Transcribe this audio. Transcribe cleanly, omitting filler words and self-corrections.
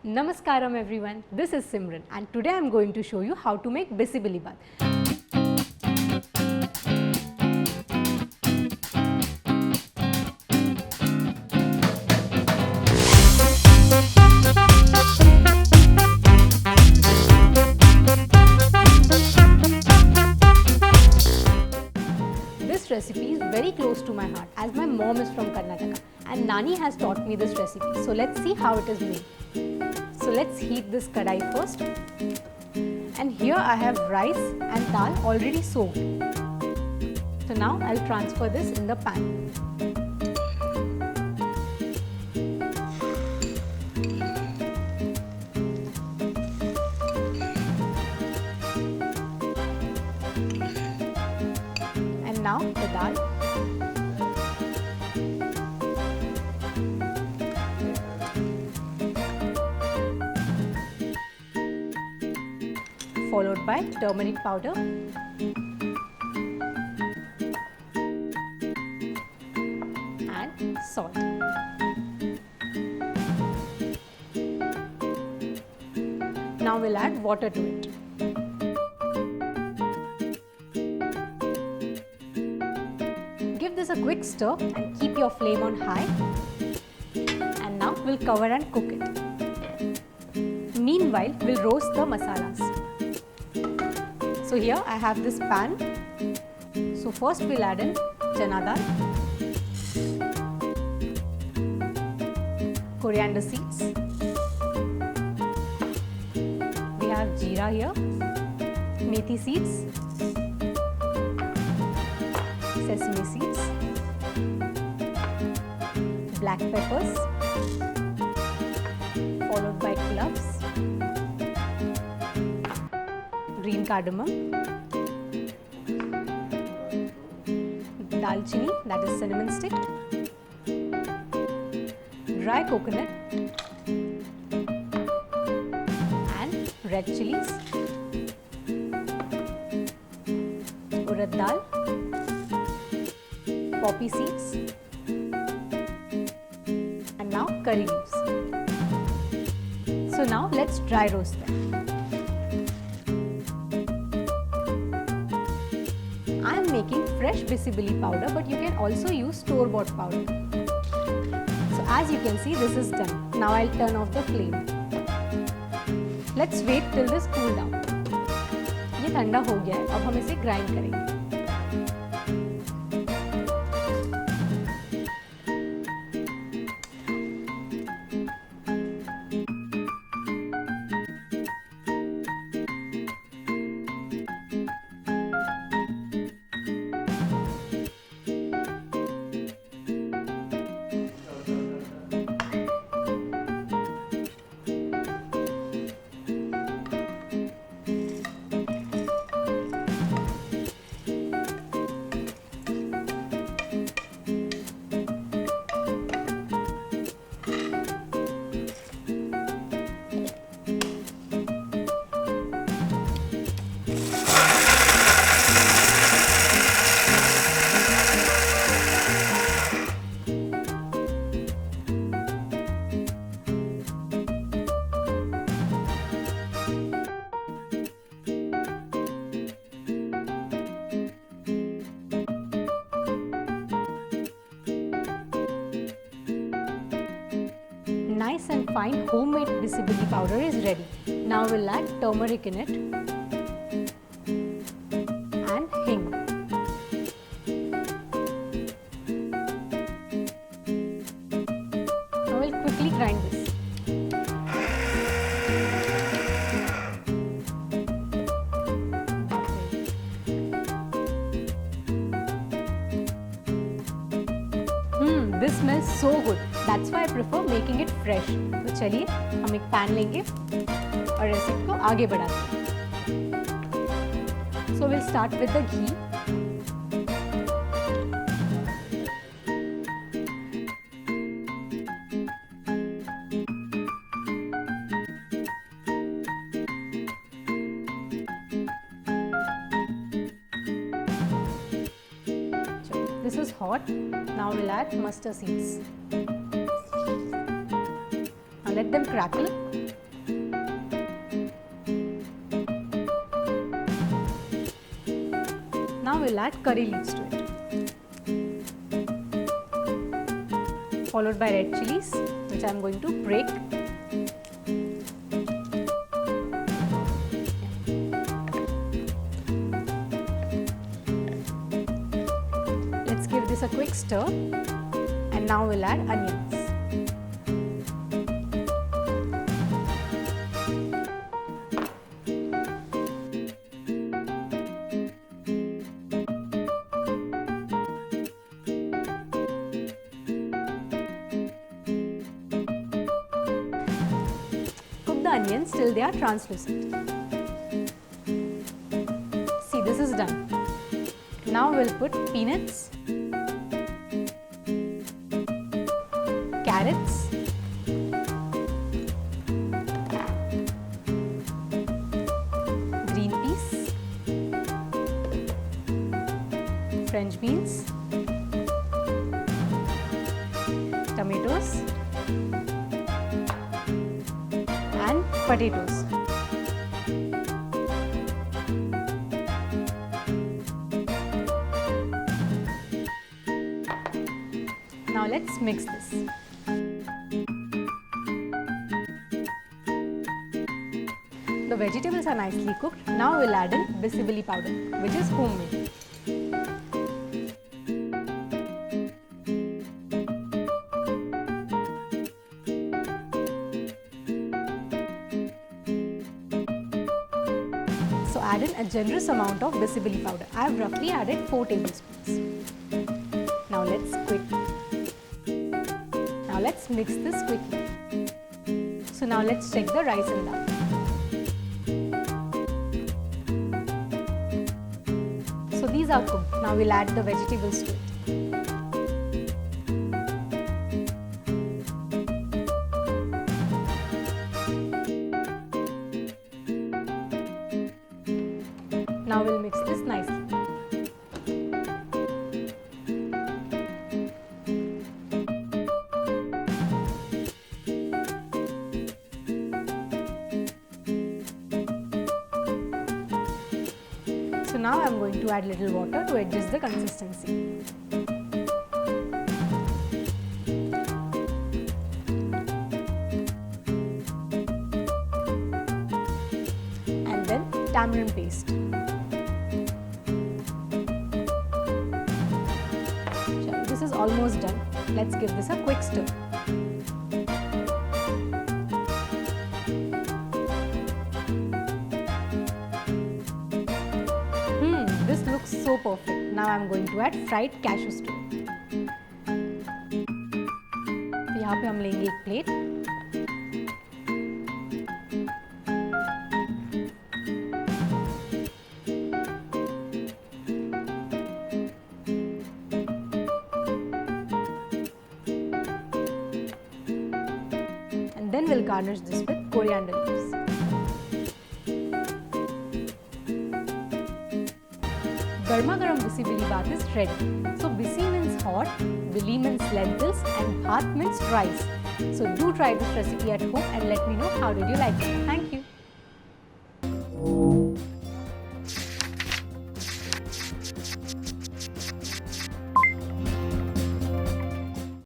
Namaskaram everyone, this is Simran and today I am going to show you how to make Bisi Bele Bath. This recipe is very close to my heart as my mom is from Karnataka and Nani has taught me this recipe. So let's see how it is made. So let's heat this kadai first, and here I have rice and dal already soaked. So now I'll transfer this in the pan. And now the dal. Followed by turmeric powder and salt. Now we'll add water to it. Give this a quick stir and keep your flame on high. And now we'll cover and cook it. Meanwhile, we'll roast the masalas. So here I have this pan. So first we'll add in Chana Dal, Coriander Seeds, we have Jeera here, Methi Seeds, Sesame Seeds, black peppers, followed by Cloves, Green Cardamom, Dalchini, that is cinnamon stick, dry coconut and red chillies, Urad Dal, poppy seeds and now curry leaves. So now let's dry roast them. I am making fresh Bisi Bele powder, but you can also use store-bought powder. So as you can see, this is done. Now I'll turn off the flame. Let's wait till this cool down. ये ठंडा हो गया है, अब हम इसे grind करेंगे. Nice and fine homemade Bisi Bele powder is ready. Now we'll add turmeric in it and hing. Now we'll quickly grind this. This smells so good. That's why I prefer making it fresh. तो चलिए हम एक pan लेंगे और recipe को आगे बढ़ाते हैं. So we'll start with the ghee. This is hot. Now we'll add mustard seeds. Now let them crackle. we'll add curry leaves to it, followed by red chillies, which I'm going to break. Let's give this a quick stir, and now we'll add onions. The onions till they are translucent. See, this is done. Now we'll put peanuts, carrots, green peas, French beans, tomatoes, and potatoes. Now let's mix this. The vegetables are nicely cooked. Now we'll add in Bisi Bele powder, which is homemade. So add in a generous amount of Bisi Bele powder. I have roughly added 4 tablespoons. Now let's mix this quickly. So now let's check the rice and dal. So these are cooked. Now we'll add the vegetables to it. Now we'll mix this nicely. So now I'm going to add little water to adjust the consistency. And then tamarind paste. This is almost done. Let's give this a quick stir. This looks so perfect. Now I'm going to add fried cashews to it. तो यहाँ पे हम लेंगे एक plate. And then we'll garnish this with coriander leaves. Garma garam Bisi Bele Bath is ready. So Bisi means hot, Bele means lentils, and Bath means rice. So do try this recipe at home and let me know how did you like it. Thank you.